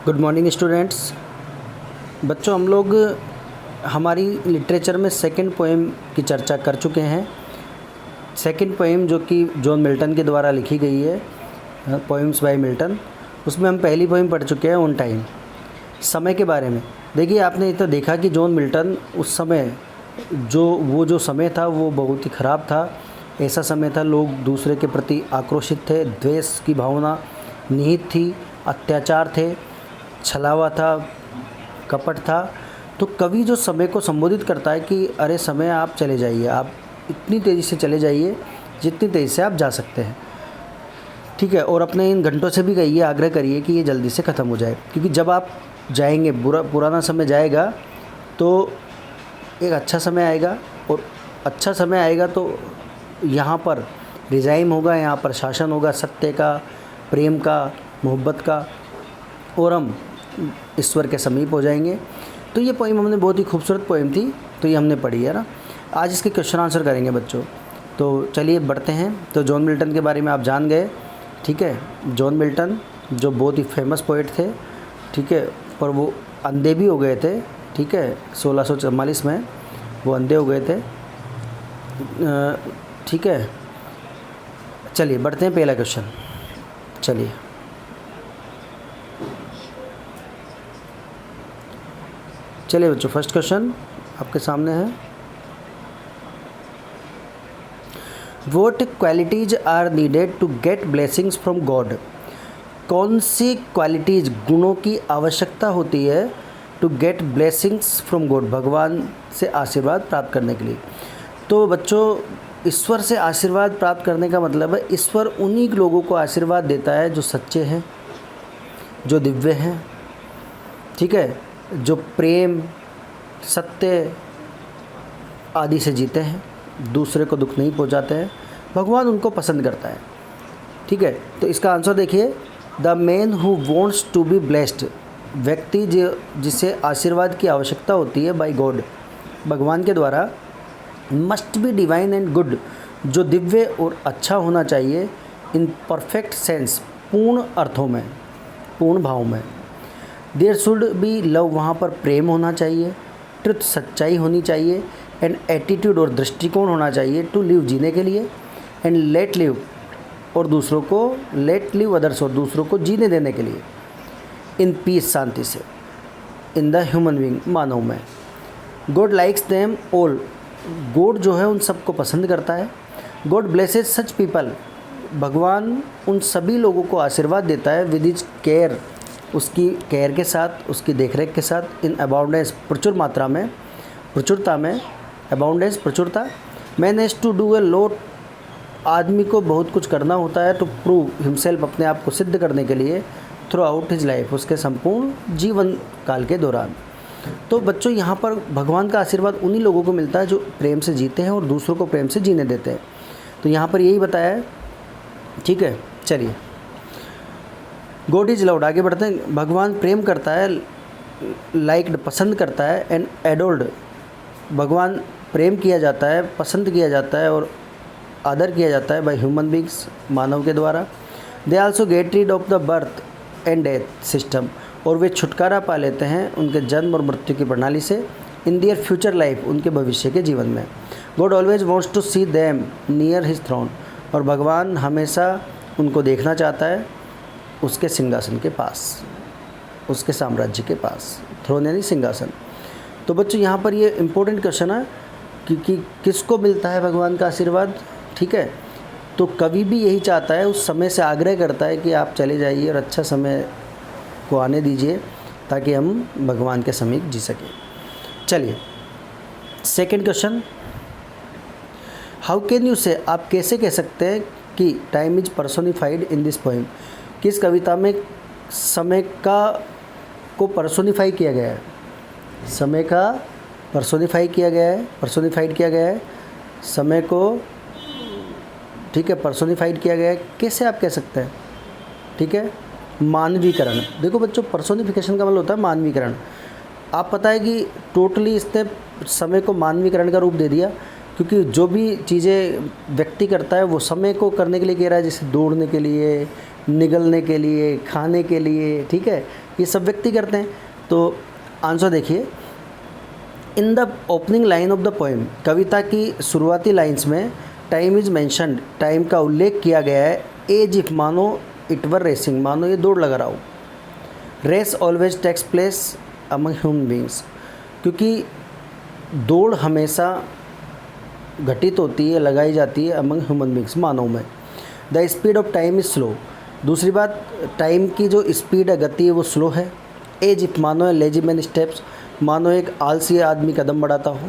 Good morning students. बच्चों, हम लोग हमारी लिटरेचर में सेकंड पोएम की चर्चा कर चुके हैं। सेकंड पोएम जो कि जॉन मिल्टन के द्वारा लिखी गई है, पोएम्स बाय मिल्टन, उसमें हम पहली पोएम पढ़ चुके हैं ऑन टाइम, समय के बारे में। देखिए, आपने ये तो देखा कि जॉन मिल्टन उस समय जो समय था वो बहुत ही ख़राब था। ऐसा समय था, लोग दूसरे के प्रति आक्रोशित थे, द्वेष की भावना निहित थी, अत्याचार थे, छलावा था, कपट था। तो कवि जो समय को संबोधित करता है कि अरे समय, आप चले जाइए, आप इतनी तेज़ी से चले जाइए जितनी तेज़ी से आप जा सकते हैं, ठीक है। और अपने इन घंटों से भी कहिए, आग्रह करिए कि ये जल्दी से ख़त्म हो जाए, क्योंकि जब आप जाएंगे, पुराना समय जाएगा तो एक अच्छा समय आएगा, और अच्छा समय आएगा तो यहाँ पर रिजाइम होगा, यहाँ पर शासन होगा, सत्य का, प्रेम का, मोहब्बत का, और हम ईश्वर के समीप हो जाएंगे। तो ये पोइम हमने, बहुत ही खूबसूरत पोइम थी, तो ये हमने पढ़ी है ना। आज इसके क्वेश्चन आंसर करेंगे बच्चों। तो चलिए बढ़ते हैं। तो जॉन मिल्टन के बारे में आप जान गए, ठीक है। जॉन मिल्टन जो बहुत ही फेमस पोइट थे, ठीक है, पर वो अंधे भी हो गए थे, ठीक है। 1644 में वो अंधे हो गए थे, ठीक है। चलिए बढ़ते हैं, पहला क्वेश्चन। चलिए बच्चों, फर्स्ट क्वेश्चन आपके सामने है। What qualities are needed to get blessings from God? कौन सी क्वालिटीज़, गुणों की आवश्यकता होती है to get blessings from God, भगवान से आशीर्वाद प्राप्त करने के लिए? तो बच्चों, ईश्वर से आशीर्वाद प्राप्त करने का मतलब है, ईश्वर उन्हीं लोगों को आशीर्वाद देता है जो सच्चे हैं, जो दिव्य हैं, ठीक है, जो प्रेम, सत्य आदि से जीते हैं, दूसरे को दुख नहीं पहुंचाते हैं। भगवान उनको पसंद करता है, ठीक है। तो इसका आंसर देखिए, the man who wants to be blessed, व्यक्ति जिसे आशीर्वाद की आवश्यकता होती है बाय गॉड, भगवान के द्वारा, must be divine and good, जो दिव्य और अच्छा होना चाहिए, इन परफेक्ट सेंस, पूर्ण अर्थों में, पूर्ण भाव में। देयर शुड बी लव, वहाँ पर प्रेम होना चाहिए, ट्रुथ, सच्चाई होनी चाहिए, एंड एटीट्यूड, और दृष्टिकोण होना चाहिए, टू लिव, जीने के लिए, एंड लेट लिव, और दूसरों को, लेट लिव अदर्स, और दूसरों को जीने देने के लिए, इन पीस, शांति से, इन द ह्यूमन बीइंग, मानव में। God likes them all, God जो है उन सबको पसंद करता है। गॉड ब्लेसेस सच पीपल, भगवान उन सभी लोगों को आशीर्वाद देता है, विद हिज केयर, उसकी केयर के साथ, उसकी देखरेख के साथ, इन अबाउंडेंस, प्रचुर मात्रा में, प्रचुरता में, अबाउंडेंस, प्रचुरता। Man has to do a lot, आदमी को बहुत कुछ करना होता है, टू प्रूव हिमसेल्फ, अपने आप को सिद्ध करने के लिए, थ्रू आउट हिज लाइफ, उसके संपूर्ण जीवन काल के दौरान। तो बच्चों, यहाँ पर भगवान का आशीर्वाद उन्हीं लोगों को मिलता है जो प्रेम से जीते हैं और दूसरों को प्रेम से जीने देते हैं। तो यहाँ पर यही बताया है, ठीक है। चलिए, गॉड इज लव्ड, आगे बढ़ते हैं। भगवान प्रेम करता है, लाइक्ड, पसंद करता है, एंड एडोल्ड, भगवान प्रेम किया जाता है, पसंद किया जाता है और आदर किया जाता है बाय ह्यूमन बींग्स, मानव के द्वारा। They also get rid of the birth and death system, और वे छुटकारा पा लेते हैं उनके जन्म और मृत्यु की प्रणाली से, इन दियर फ्यूचर लाइफ, उनके भविष्य के जीवन में। God always wants to see them near his throne, और भगवान हमेशा उनको देखना चाहता है उसके सिंहासन के पास, उसके साम्राज्य के पास, थ्रोन यानी सिंहासन। तो बच्चों, यहाँ पर ये इम्पोर्टेंट क्वेश्चन है कि किसको मिलता है भगवान का आशीर्वाद, ठीक है। तो कवि भी यही चाहता है, उस समय से आग्रह करता है कि आप चले जाइए और अच्छा समय को आने दीजिए, ताकि हम भगवान के समीप जी सकें। चलिए, second question, how can you से, आप कैसे कह सकते हैं कि time is personified in this poem, किस कविता में समय को पर्सोनिफाई किया गया है, समय का पर्सोनिफाइड किया गया है, समय को, ठीक है, पर्सोनिफाइड किया गया है। कैसे आप कह सकते हैं, ठीक है, मानवीकरण। देखो बच्चों, पर्सोनिफिकेशन का मतलब होता है मानवीकरण। आप पता है कि टोटली इसने समय को मानवीकरण का रूप दे दिया, क्योंकि जो भी चीज़ें व्यक्ति करता है वो समय को करने के लिए कह रहा है, जैसे दौड़ने के लिए, निगलने के लिए, खाने के लिए, ठीक है, ये सब व्यक्ति करते हैं। तो आंसर देखिए, in the opening line of the poem, कविता की शुरुआती लाइंस में टाइम इज मैंशनड, टाइम का उल्लेख किया गया है। एज इफ, मानो इट वर रेसिंग, मानो ये दौड़ लगा रहा हो। Race always takes place among human beings, क्योंकि दौड़ हमेशा घटित होती है, लगाई जाती है अमंग ह्यूमन बींग्स, मानव में। The speed of time is slow, दूसरी बात टाइम की जो स्पीड है, गति है, वो स्लो है। एज इफ, मानो है लेजी मैन स्टेप्स, मानो एक आलसी आदमी कदम बढ़ाता हो,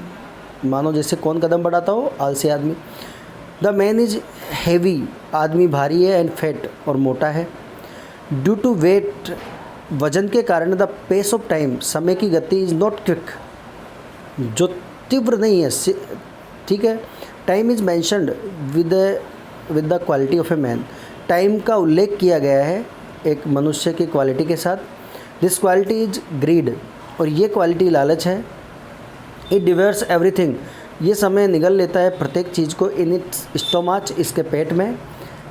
मानो जैसे कौन कदम बढ़ाता हो, आलसी आदमी। द मैन इज हैवी, आदमी भारी है, एंड फैट, और मोटा है। ड्यू टू वेट, वजन के कारण, द पेस ऑफ टाइम, समय की गति इज़ नॉट क्विक, जो तीव्र नहीं है, ठीक है। Time is mentioned with the quality of a man, time का उल्लेख किया गया है एक मनुष्य की क्वालिटी के साथ। दिस क्वालिटी इज ग्रीड, और ये क्वालिटी लालच है। इट डिवर्स एवरीथिंग, ये समय निगल लेता है प्रत्येक चीज़ को। इन इट्स स्टोमाच, इसके पेट में।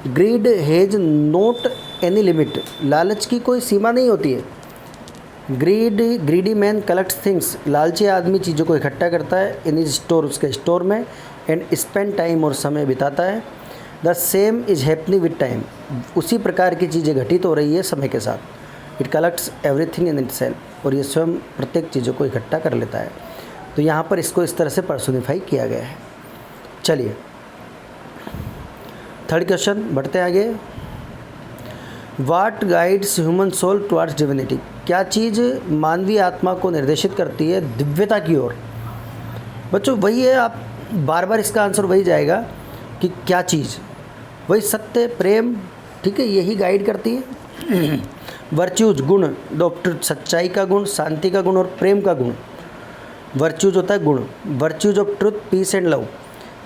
Greed has not any limit, लालच की कोई सीमा नहीं होती है। ग्रीडी मैन कलेक्ट्स थिंग्स, लालची आदमी चीज़ों को इकट्ठा करता है। इन इज स्टोर, उसके स्टोर में। एंड स्पेंड टाइम, और समय बिताता है। The same is happening with time, उसी प्रकार की चीज़ें घटित हो रही है समय के साथ। It collects everything in itself, और ये स्वयं प्रत्येक चीज़ों को इकट्ठा कर लेता है। तो यहाँ पर इसको इस तरह से पर्सोनिफाई किया गया है। चलिए थर्ड क्वेश्चन, बढ़ते आगे। What guides human soul towards divinity, क्या चीज़ मानवीय आत्मा को निर्देशित करती है दिव्यता की ओर। बच्चों वही है, आप बार बार इसका आंसर वही जाएगा कि क्या चीज़, वही सत्य, प्रेम, ठीक है, यही गाइड करती है। वर्च्यूज, गुण, डॉक्टर, सच्चाई का गुण, शांति का गुण और प्रेम का गुण। वर्च्यूज होता है गुण, virtues of truth, peace and love,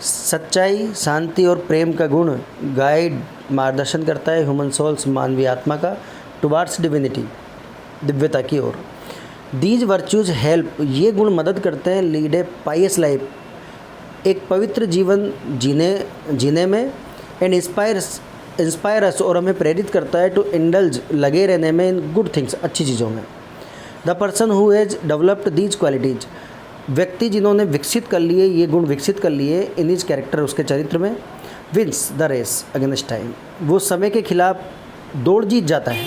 सच्चाई, शांति और प्रेम का गुण गाइड, मार्गदर्शन करता है ह्यूमन सोल्स, मानवीय आत्मा का, टुवार्ड्स डिविनिटी, दिव्यता की ओर। दीज वर्च्यूज हेल्प, ये गुण मदद करते हैं, लीड ए पाइयस लाइफ, एक पवित्र जीवन जीने में। एंड इंस्पायरस, और हमें प्रेरित करता है टू इंडल्ज, लगे रहने में, इन गुड थिंग्स, अच्छी चीज़ों में। The person who has developed these qualities, व्यक्ति जिन्होंने विकसित कर लिए, ये गुण विकसित कर लिए इन हिज कैरेक्टर, उसके चरित्र में। Wins the race against time, वो समय के खिलाफ दौड़ जीत जाता है।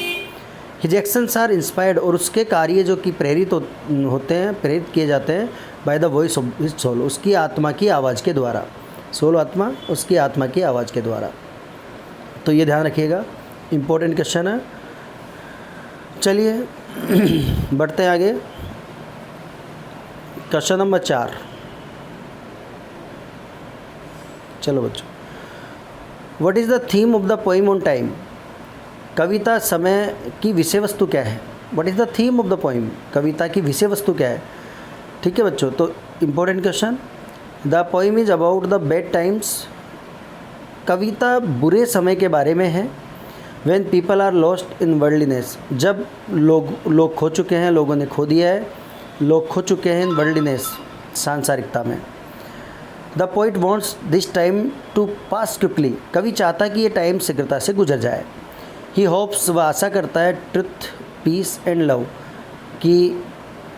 हिज एक्शंस आर इंस्पायर्ड, और उसके कार्य जो कि प्रेरित होते हैं, प्रेरित किए जाते हैं by the voice of his soul, उसकी आत्मा की आवाज़ के द्वारा। सोल आत्मा, उसकी आत्मा की आवाज़ के द्वारा। तो ये ध्यान रखिएगा, इम्पोर्टेंट क्वेश्चन है। चलिए बढ़ते हैं आगे। क्वेश्चन नंबर 4, चलो बच्चों। What is the theme of the poem on time, कविता समय की विषय वस्तु क्या है। What is the theme of the poem, कविता की विषय वस्तु क्या है, ठीक है बच्चों। तो important question, the poem is about the bad times, कविता बुरे समय के बारे में है। When people are lost in worldliness, जब लोग खो चुके हैं, लोगों ने खो दिया है, लोग खो चुके हैं इन वर्ल्डलीनेस, सांसारिकता में। The poet wants this time to pass quickly, कवि चाहता कि ये टाइम शीघ्रता से गुजर जाए। ही होप्स, वह आशा करता है, ट्रुथ, पीस एंड लव, कि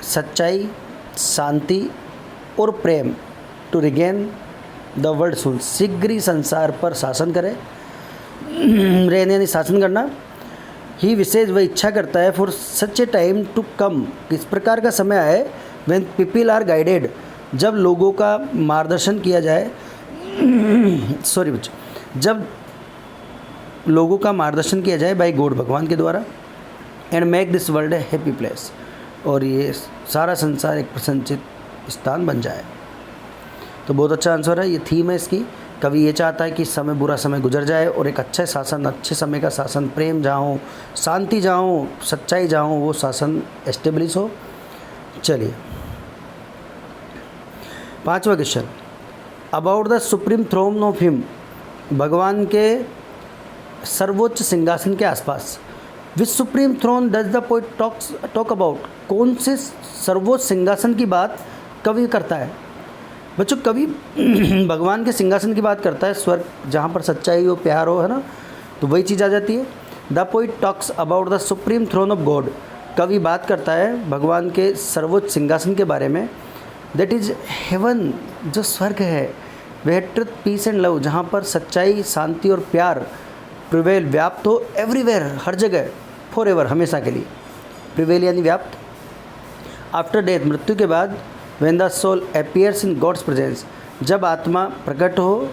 सच्चाई, शांति और प्रेम, to regain the world soul, शीघ्र ही संसार पर शासन करे, रहने यानी शासन करना। ही विशेष, वह इच्छा करता है, for such a time to come, किस प्रकार का समय आए, व्हेन पीपल आर गाइडेड, जब लोगों का मार्गदर्शन किया जाए, सॉरी बच्चों, जब लोगों का मार्गदर्शन किया जाए बाय गॉड, भगवान के द्वारा। And make this world A happy place, और ये सारा संसार एक प्रसन्नचित स्थान बन जाए। तो बहुत अच्छा आंसर है, ये थीम है इसकी। कवि ये चाहता है कि समय, बुरा समय गुजर जाए और एक अच्छा शासन, अच्छे समय का शासन, प्रेम जहाँ हो, शांति जहाँ हो, सच्चाई जहाँ हो, वो शासन एस्टेब्लिश हो। चलिए 5वां question, about the supreme throne of him, भगवान के सर्वोच्च सिंहासन के आसपास। Which supreme throne does the poet talk about, कौन से सर्वोच्च सिंहासन की बात कवि करता है। बच्चों कवि भगवान के सिंहासन की बात करता है, स्वर्ग जहाँ पर सच्चाई हो, प्यार हो, है ना, तो वही चीज़ आ जाती है। The poet talks about the supreme throne of God, कवि बात करता है भगवान के सर्वोच्च सिंहासन के बारे में। दैट इज़ हेवन, जो स्वर्ग है, वह ट्रुथ, पीस एंड लव, जहाँ पर सच्चाई, शांति और प्यार प्रिवेल, व्याप्त हो, एवरीवेयर, हर जगह, फॉर एवर, हमेशा के लिए। प्रिवेल यानी व्याप्त। आफ्टर डेथ, मृत्यु के बाद, when the soul appears in God's presence, जब आत्मा प्रकट हो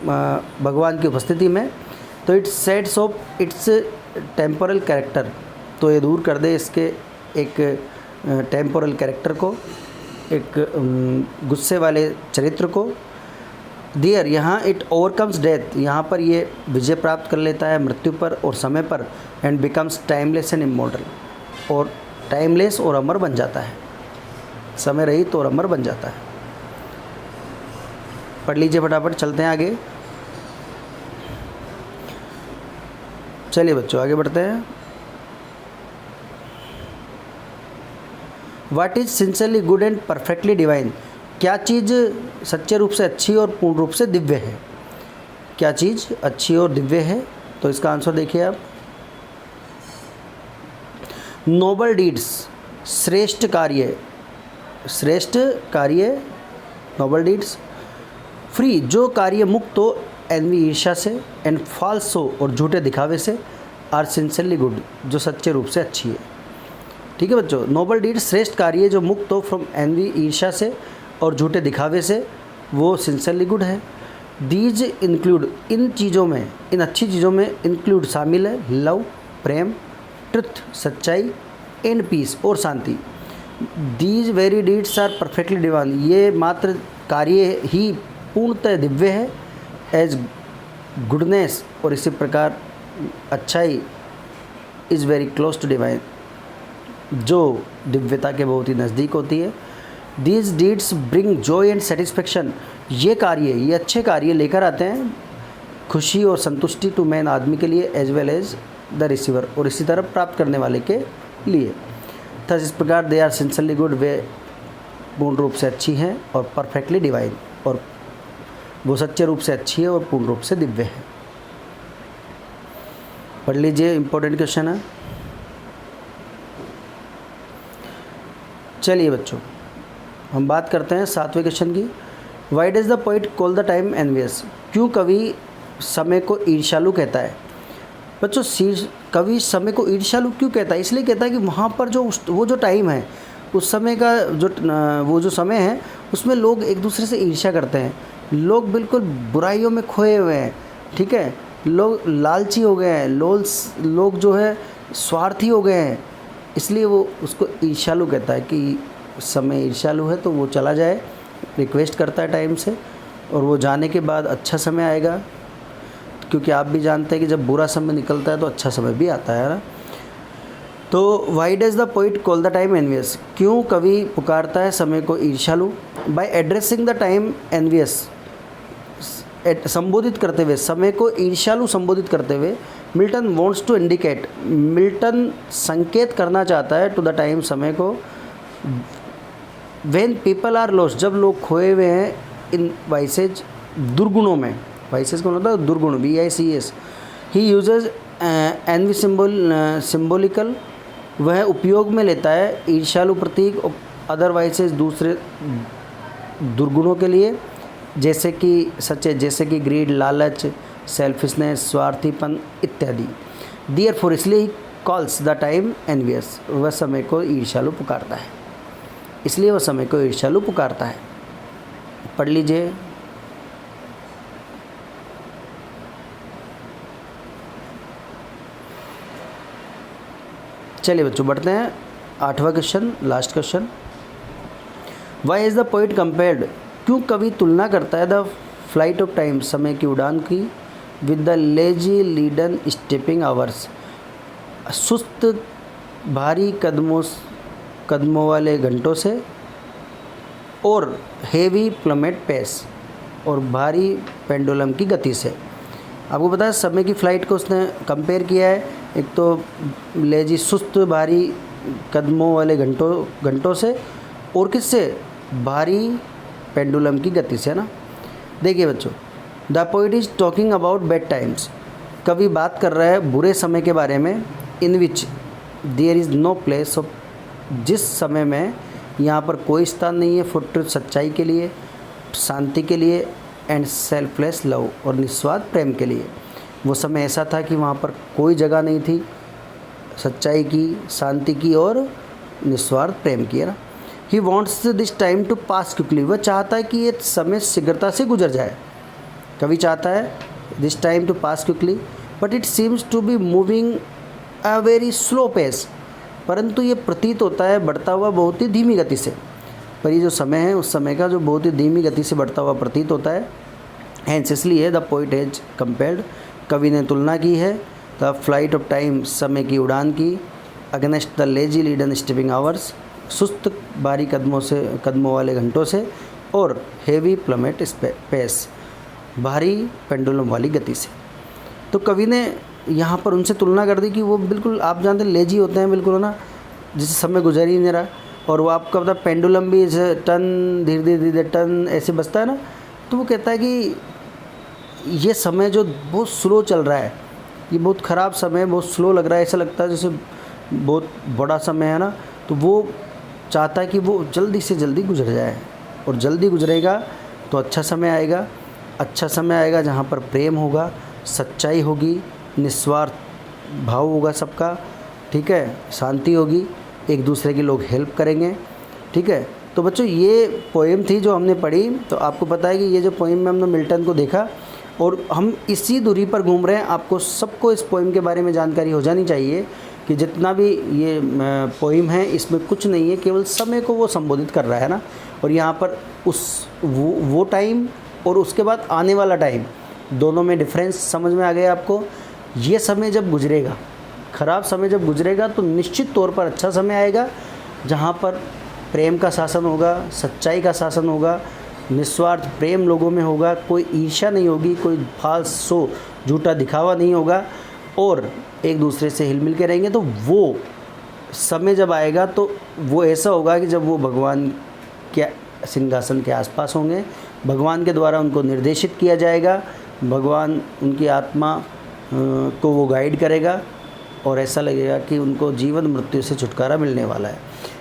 भगवान की उपस्थिति में, तो its sets off its temporal character, तो ये दूर कर दे इसके एक टेम्पोरल कैरेक्टर को, एक गुस्से वाले चरित्र को। दियर, यहाँ इट ओवरकम्स डेथ, यहाँ पर ये विजय प्राप्त कर लेता है मृत्यु पर और समय पर। And becomes timeless and immortal, और टाइमलेस और अमर बन जाता है, समय रहित और अमर बन जाता है। पढ़ लीजिए फटाफट, चलते हैं आगे। चलिए बच्चों आगे बढ़ते हैं। What is sincerely good and perfectly divine, क्या चीज़ सच्चे रूप से अच्छी और पूर्ण रूप से दिव्य है? क्या चीज़ अच्छी और दिव्य है? तो इसका आंसर देखिए आप, नोबल डीड्स, श्रेष्ठ कार्य, श्रेष्ठ कार्य, नोबल डीड्स। फ्री, जो कार्य मुक्त हो एनवी, ईर्ष्या से, एंड फॉल्स हो, और झूठे दिखावे से, आर सिंसियरली गुड, जो सच्चे रूप से अच्छी है। ठीक है बच्चों, नोबल डीड, श्रेष्ठ कार्य जो मुक्त हो फ्रॉम एनवी, ईर्ष्या से और झूठे दिखावे से, वो सिंसियरली गुड है। दीज इंक्लूड, इन चीज़ों में, इन अच्छी चीज़ों में इंक्लूड शामिल है लव, प्रेम, ट्रुथ, सच्चाई, एंड पीस, और शांति। These very deeds are perfectly divine, ये मात्र कार्य ही पूर्णतः दिव्य है। एज गुडनेस, और इसी प्रकार अच्छाई, is very close to divine, जो दिव्यता के बहुत ही नज़दीक होती है। These deeds bring joy and satisfaction, ये कार्य, ये अच्छे कार्य लेकर आते हैं खुशी और संतुष्टि टू मैन, आदमी के लिए, as well as the receiver, और इसी तरह प्राप्त करने वाले के लिए। थस, इस प्रकार दे आर सिंसियरली गुड, वे पूर्ण रूप से अच्छी हैं, और परफेक्टली डिवाइन, और वो सच्चे रूप से अच्छी है और पूर्ण रूप से दिव्य है। पढ़ लीजिए, इंपॉर्टेंट क्वेश्चन है। चलिए बच्चों हम बात करते हैं 7वें क्वेश्चन की। Y does the poet call the time envious, क्यों कवि समय को ईर्ष्यालु कहता है? बच्चों कवि समय को ईर्ष्यालु क्यों कहता है? इसलिए कहता है कि वहाँ पर जो वो जो टाइम है, उस समय का वो जो समय है, उसमें लोग एक दूसरे से ईर्ष्या करते हैं, लोग बिल्कुल बुराइयों में खोए हुए हैं। ठीक है, लोग लालची हो गए हैं, लोग जो है स्वार्थी हो गए हैं, इसलिए वो उसको ईर्ष्यालु कहता है कि समय ईर्ष्यालु है, तो वो चला जाए, रिक्वेस्ट करता है टाइम से, और वो जाने के बाद अच्छा समय आएगा, क्योंकि आप भी जानते हैं कि जब बुरा समय निकलता है तो अच्छा समय भी आता है ना। तो why does the poet call the time envious, क्यों कवि पुकारता है समय को ईर्ष्यालु? By addressing the time envious, संबोधित करते हुए, समय को ईर्ष्यालु संबोधित करते हुए, Milton wants to indicate, Milton संकेत करना चाहता है टू द टाइम, समय को, व्हेन पीपल आर लॉस्ट, जब लोग खोए हुए हैं, इन वाइसेज, दुर्गुणों में, वाइसेज कौन होता है? दुर्गुण, VICES। ही यूजेज एनवी सिम्बोलिकल, वह उपयोग में लेता है ईर्ष्यालु प्रतीक, अदर वाइसेज, दूसरे दुर्गुणों के लिए, जैसे कि ग्रीड, लालच, सेल्फिशनेस, स्वार्थीपन इत्यादि। देयरफॉर, इसलिए he calls the time envious, वह समय को ईर्ष्यालु पुकारता है, इसलिए वह समय को ईर्ष्यालु पुकारता है। पढ़ लीजिए। चलिए बच्चों बढ़ते हैं 8वां question, last question. Why is the poet compared, क्यों कवि तुलना करता है द फ्लाइट ऑफ टाइम, समय की उड़ान की, with the lazy leaden stepping hours, सुस्त भारी कदमों वाले घंटों से, और हेवी प्लमेट पेस, और भारी पेंडुलम की गति से। आपको पता है समय की फ़्लाइट को उसने कंपेयर किया है, एक तो लेजी, सुस्त भारी कदमों वाले घंटों से, और किससे? भारी पेंडुलम की गति से, है ना। देखिए बच्चों, the poet is talking about bed times, कवि बात कर रहा है बुरे समय के बारे में, in which there is no place of, जिस समय में यहाँ पर कोई स्थान नहीं है फॉर ट्रुथ, सच्चाई के लिए, शांति के लिए, एंड सेल्फलेस लव, और निस्वार्थ प्रेम के लिए। वो समय ऐसा था कि वहाँ पर कोई जगह नहीं थी सच्चाई की, शांति की और निस्वार्थ प्रेम की, है ना। He wants this time to pass quickly, वह चाहता है कि ये समय शीघ्रता से गुजर जाए। कवि चाहता है this time to pass quickly, but it seems to be moving a very slow pace, परंतु ये प्रतीत होता है बढ़ता हुआ बहुत ही धीमी गति से। पर ये जो समय है उस समय का जो बहुत ही धीमी गति से बढ़ता हुआ प्रतीत होता है। हैंस इसलिए द पोइट हैज कंपेयर्ड, कवि ने तुलना की है द फ्लाइट ऑफ टाइम, समय की उड़ान की, against the lazy leaden stepping hours, सुस्त भारी कदमों वाले घंटों से, और हेवी प्लमेट पेस, भारी पेंडुलम वाली गति से। तो कवि ने यहाँ पर उनसे तुलना कर दी कि वो बिल्कुल, आप जानते हैं, लेजी होते हैं बिल्कुल, है ना, जिससे समय गुजर ही नहीं रहा। और वो आपका पता पेंडुलम भी टन धीरे धीरे टन ऐसे बजता है ना, तो वो कहता है कि ये समय जो बहुत स्लो चल रहा है, ये बहुत ख़राब समय है, बहुत स्लो लग रहा है, ऐसा लगता है जैसे बहुत बड़ा समय है ना। तो वो चाहता है कि वो जल्दी से जल्दी गुजर जाए, और जल्दी गुजरेगा तो अच्छा समय आएगा, अच्छा समय आएगा जहाँ पर प्रेम होगा, सच्चाई होगी, निस्वार्थ भाव होगा सबका, ठीक है, शांति होगी, एक दूसरे के लोग हेल्प करेंगे, ठीक है। तो बच्चों ये पोएम थी जो हमने पढ़ी। तो आपको पता है कि ये जो पोएम में हमने मिल्टन को देखा और हम इसी दूरी पर घूम रहे हैं। आपको सबको इस पोएम के बारे में जानकारी हो जानी चाहिए कि जितना भी ये पोएम है इसमें कुछ नहीं है, केवल समय को वो संबोधित कर रहा है ना। और यहाँ पर वो टाइम और उसके बाद आने वाला टाइम, दोनों में डिफरेंस समझ में आ गया आपको। ये समय जब गुजरेगा, ख़राब समय जब गुजरेगा, तो निश्चित तौर पर अच्छा समय आएगा जहाँ पर प्रेम का शासन होगा, सच्चाई का शासन होगा, निस्वार्थ प्रेम लोगों में होगा, कोई ईर्ष्या नहीं होगी, कोई फालसो झूठा दिखावा नहीं होगा, और एक दूसरे से हिल मिल के रहेंगे। तो वो समय जब आएगा तो वो ऐसा होगा कि जब वो भगवान के सिंहासन के आसपास होंगे, भगवान के द्वारा उनको निर्देशित किया जाएगा, भगवान उनकी आत्मा को वो गाइड करेगा, और ऐसा लगेगा कि उनको जीवन मृत्यु से छुटकारा मिलने वाला है।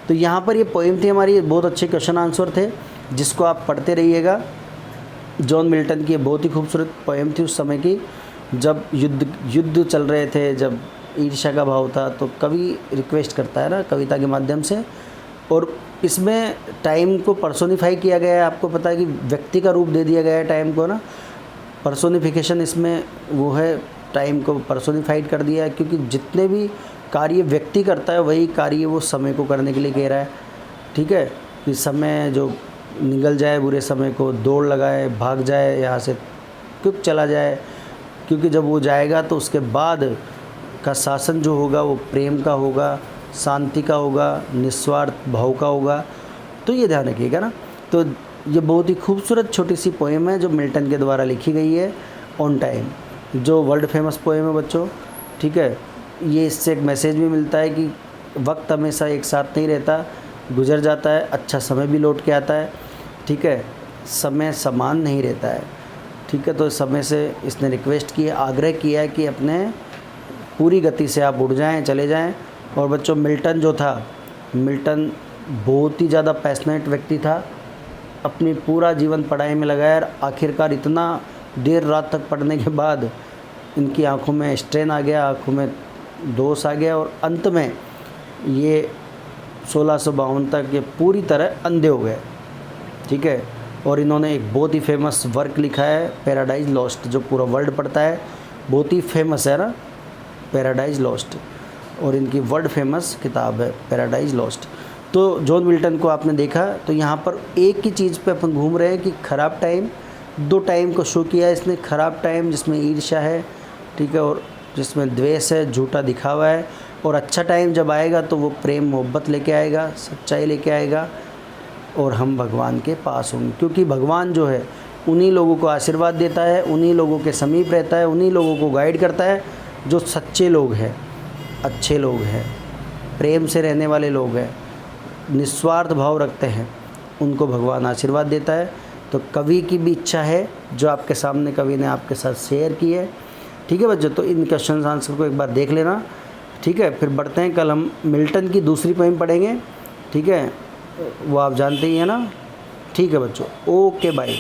तो यहाँ पर ये पोएम थी हमारी, बहुत अच्छे क्वेश्चन आंसर थे जिसको आप पढ़ते रहिएगा। जॉन मिल्टन की बहुत ही खूबसूरत पोएम थी उस समय की, जब युद्ध चल रहे थे, जब ईर्ष्या का भाव था। तो कवि रिक्वेस्ट करता है ना कविता के माध्यम से, और इसमें टाइम को पर्सोनिफाई किया गया है। आपको पता है कि व्यक्ति का रूप दे दिया गया है टाइम को ना, पर्सोनिफिकेशन इसमें वो है, टाइम को पर्सोनिफाइड कर दिया है, क्योंकि जितने भी कार्य व्यक्ति करता है वही कार्य वो समय को करने के लिए कह रहा है, ठीक है। कि समय जो निगल जाए बुरे समय को, दौड़ लगाए, भाग जाए यहाँ से, क्यों चला जाए, क्योंकि जब वो जाएगा तो उसके बाद का शासन जो होगा वो प्रेम का होगा, शांति का होगा, निस्वार्थ भाव का होगा। तो ये ध्यान रखिएगा ना। तो ये बहुत ही खूबसूरत छोटी सी पोएम है जो मिल्टन के द्वारा लिखी गई है, ऑन टाइम, जो वर्ल्ड फेमस पोएम है बच्चों, ठीक है। ये इससे एक मैसेज भी मिलता है कि वक्त हमेशा एक साथ नहीं रहता, गुजर जाता है, अच्छा समय भी लौट के आता है, ठीक है। समय समान नहीं रहता है, ठीक है। तो समय से इसने रिक्वेस्ट की है, आग्रह किया है कि अपने पूरी गति से आप उड़ जाएं, चले जाएं। और बच्चों मिल्टन जो था, मिल्टन बहुत ही ज़्यादा पैशनेट व्यक्ति था, अपनी पूरा जीवन पढ़ाई में लगाया। आखिरकार इतना देर रात तक पढ़ने के बाद इनकी आंखों में स्ट्रेन आ गया, आंखों में दोष आ गया, और अंत में ये 1652 तक ये पूरी तरह अंधे हो गए, ठीक है। और इन्होंने एक बहुत ही फेमस वर्क लिखा है, पैराडाइज लॉस्ट, जो पूरा वर्ल्ड पढ़ता है, बहुत ही फेमस है ना पैराडाइज लॉस्ट, और इनकी वर्ल्ड फेमस किताब है पैराडाइज लॉस्ट। तो जॉन मिल्टन को आपने देखा। तो यहाँ पर एक ही चीज़ पे अपन घूम रहे हैं कि ख़राब टाइम, दो टाइम को शो किया है इसने। ख़राब टाइम जिसमें ईर्ष्या है, ठीक है, और जिसमें द्वेष है, झूठा दिखावा है। और अच्छा टाइम जब आएगा तो वो प्रेम मोहब्बत लेके आएगा, सच्चाई लेके आएगा, और हम भगवान के पास होंगे, क्योंकि भगवान जो है उन्हीं लोगों को आशीर्वाद देता है, उन्हीं लोगों के समीप रहता है, उन्हीं लोगों को गाइड करता है जो सच्चे लोग हैं, अच्छे लोग हैं, प्रेम से रहने वाले लोग हैं, निस्वार्थ भाव रखते हैं, उनको भगवान आशीर्वाद देता है। तो कवि की भी इच्छा है जो आपके सामने कवि ने आपके साथ शेयर की है ठीक है बच्चों, तो इन क्वेश्चन आंसर को एक बार देख लेना। ठीक है, फिर बढ़ते हैं, कल हम मिल्टन की दूसरी पोएम पढ़ेंगे। ठीक है, वो आप जानते ही हैं ना। ठीक है बच्चों, ओके बाय।